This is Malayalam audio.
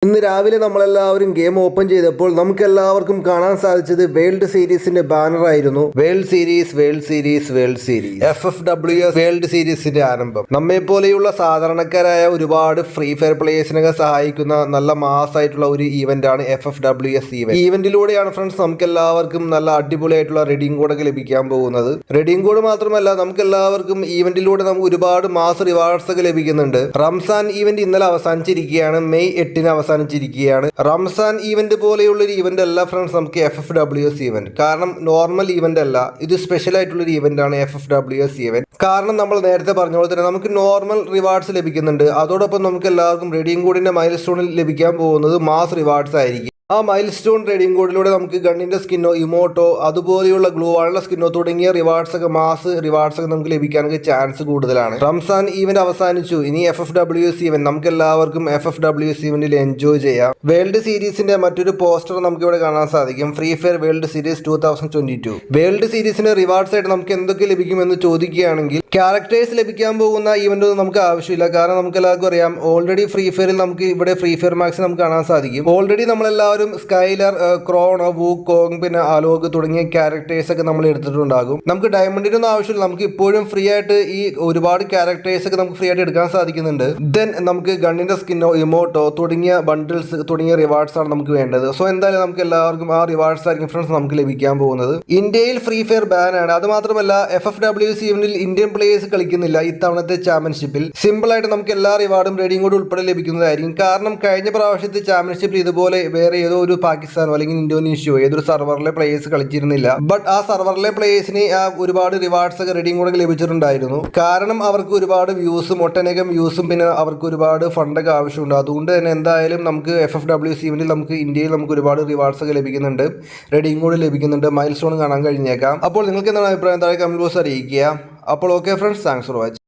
ഇന്ന് രാവിലെ നമ്മളെല്ലാവരും ഗെയിം ഓപ്പൺ ചെയ്തപ്പോൾ നമുക്ക് എല്ലാവർക്കും കാണാൻ സാധിച്ചത് വേൾഡ് സീരീസിന്റെ ബാനർ ആയിരുന്നു. വേൾഡ് സീരീസ് FFWS വേൾഡ് സീരീസിന്റെ ആരംഭം. നമ്മെ പോലെയുള്ള സാധാരണക്കാരായ ഒരുപാട് ഫ്രീ ഫയർ പ്ലേയേഴ്സിനൊക്കെ സഹായിക്കുന്ന നല്ല മാസായിട്ടുള്ള ഒരു ഈവന്റ് ആണ് FFWS ഈവന്റ്. ഈ ഈവന്റിലൂടെയാണ് ഫ്രണ്ട്സ് നമുക്ക് എല്ലാവർക്കും നല്ല അടിപൊളിയായിട്ടുള്ള റെഡീം കോഡൊക്കെ ലഭിക്കാൻ പോകുന്നത്. റെഡീം കോഡ് മാത്രമല്ല, നമുക്ക് എല്ലാവർക്കും ഈവന്റിലൂടെ നമുക്ക് ഒരുപാട് മാസ് റിവാർഡ്സ് ഒക്കെ ലഭിക്കുന്നുണ്ട്. റംസാൻ ഈവന്റ് ഇന്നലെ അവസാനിച്ചിരിക്കുകയാണ്. മെയ് 8-ന് അവസാനിച്ചിരിക്കുകയാണ്. റംസാൻ ഈവന്റ് പോലെയുള്ള ഒരു ഈവന്റ് അല്ല ഫ്രണ്ട്സ് നമുക്ക് FFWS ഈവന്റ്. കാരണം നോർമൽ ഈവന്റ് അല്ല, ഇത് സ്പെഷ്യൽ ആയിട്ടുള്ള ഒരു ഈവന്റ് ആണ് FFWS ഈവന്റ്. കാരണം നമ്മൾ നേരത്തെ പറഞ്ഞ പോലെ തന്നെ നമുക്ക് നോർമൽ റിവാർഡ്സ് ലഭിക്കുന്നുണ്ട്. അതോടൊപ്പം നമുക്ക് എല്ലാവർക്കും റെഡീം കോഡിന്റെ മൈൽ സ്റ്റോണിൽ ലഭിക്കാൻ പോകുന്നത് മാസ് റിവാർഡ്സ് ആയിരിക്കും. ആ മൈൽ സ്റ്റോൺ റെഡീം കോഡിലൂടെ നമുക്ക് ഗണ്ണിന്റെ സ്കിന്നോ ഇമോട്ടോ അതുപോലെയുള്ള ഗ്ലൂ വാളിന്റെ സ്കിന്നോ തുടങ്ങിയ റിവാർഡ്സ് ഒക്കെ മാസ് റിവാർഡ്സ് ഒക്കെ നമുക്ക് ലഭിക്കാനൊക്കെ ചാൻസ് കൂടുതലാണ്. റംസാൻ ഈവന്റ് അവസാനിച്ചു. ഇനി FFWS ഈവന്റ് നമുക്ക് എല്ലാവർക്കും FFWS ഈവന്റിൽ എൻജോയ് ചെയ്യാം. വേൾഡ് സീരീസിന്റെ മറ്റൊരു പോസ്റ്റർ നമുക്ക് ഇവിടെ കാണാൻ സാധിക്കും. Free fire world series 2022. World സീരീസിന്റെ റിവാർഡ്സ് ആയിട്ട് നമുക്ക് എന്തൊക്കെ ലഭിക്കുമെന്ന് ചോദിക്കുകയാണെങ്കിൽ ക്യാരക്ടേഴ്സ് ലഭിക്കാൻ പോകുന്ന ഈവന്റ് ഒന്നും നമുക്ക് ആവശ്യമില്ല. കാരണം നമുക്ക് എല്ലാവർക്കും അറിയാം, ഓൾറെഡി ഫ്രീ ഫയറിൽ നമുക്ക് ഇവിടെ ഫ്രീ ഫയർ മാക്സ് നമുക്ക് കാണാൻ സാധിക്കും. ഓൾറെഡി നമ്മളെല്ലാവരും സ്കൈലർ, ക്രോൺ, വൂക്കോങ്, പിന്നെ അലോക് തുടങ്ങിയ ക്യാരക്ടേഴ്സ് ഒക്കെ നമ്മൾ എടുത്തിട്ടുണ്ടാകും. നമുക്ക് ഡയമണ്ടിന്റെ ഒന്നും ആവശ്യമില്ല. നമുക്ക് ഇപ്പോഴും ഫ്രീ ആയിട്ട് ഈ ഒരുപാട് ക്യാരക്ടേഴ്സ് ഒക്കെ നമുക്ക് ഫ്രീ ആയിട്ട് എടുക്കാൻ സാധിക്കുന്നുണ്ട്. ദെൻ നമുക്ക് ഗണ്ണിന്റെ സ്കിന്നോ ഇമോട്ടോ തുടങ്ങിയ ബണ്ടിൽസ് തുടങ്ങിയ റിവാർഡ്സ് ആണ് നമുക്ക് വേണ്ടത്. സോ എന്തായാലും നമുക്ക് എല്ലാവർക്കും ആ റിവാർഡ്സ് ആയിരിക്കും ഫ്രണ്ട്സ് നമുക്ക് ലഭിക്കാൻ പോകുന്നത്. ഇന്ത്യയിൽ ഫ്രീ ഫയർ ബാൻ ആണ്. അത് മാത്രമല്ല FFWS ഈവന്റിൽ ഇന്ത്യൻ പ്ലേയേഴ്സ് കളിക്കുന്നില്ല. ഇത്തവണത്തെ ചാമ്പ്യൻഷിപ്പിൽ സിമ്പിൾ ആയിട്ട് നമുക്ക് എല്ലാ റിവാർഡും റെഡീം കോഡ് ഉൾപ്പെടെ ലഭിക്കുന്നതായിരിക്കും. കാരണം കഴിഞ്ഞ പ്രാവശ്യത്തെ ചാമ്പ്യൻഷിപ്പിൽ ഇതുപോലെ വേറെ ഏതോ ഒരു പാകിസ്ഥാനോ അല്ലെങ്കിൽ ഇന്തോനേഷ്യയോ ഏതൊരു സർവറിലെ പ്ലേയേഴ്സ് കളിച്ചിരുന്നില്ല. ബട്ട് ആ സർവറിലെ പ്ലേയേഴ്സിന് ഒരുപാട് റിവാർഡ്സ് ഒക്കെ റെഡീം കോഡ് ലഭിച്ചിട്ടുണ്ടായിരുന്നു. കാരണം അവർക്ക് ഒരുപാട് വ്യൂസും ഒട്ടനേകം വ്യൂസും പിന്നെ അവർക്ക് ഒരുപാട് ഫണ്ടൊക്കെ ആവശ്യമുണ്ട്. അതുകൊണ്ട് തന്നെ എന്തായാലും നമുക്ക് FFWS ഈവന്റിൽ നമുക്ക് ഇന്ത്യയിൽ നമുക്ക് ഒരുപാട് റിവാർഡ്സ് ഒക്കെ ലഭിക്കുന്നുണ്ട്, റെഡീം കോഡ് ലഭിക്കുന്നുണ്ട്, മൈൽ സ്റ്റോൺ കാണാൻ കഴിഞ്ഞേക്കാം. അപ്പോൾ നിങ്ങൾക്ക് എന്താണ് അഭിപ്രായം താഴെ കമന്റ് ബോക്സ് അറിയിക്കുക. അപ്പോൾ okay friends, thanks for watching.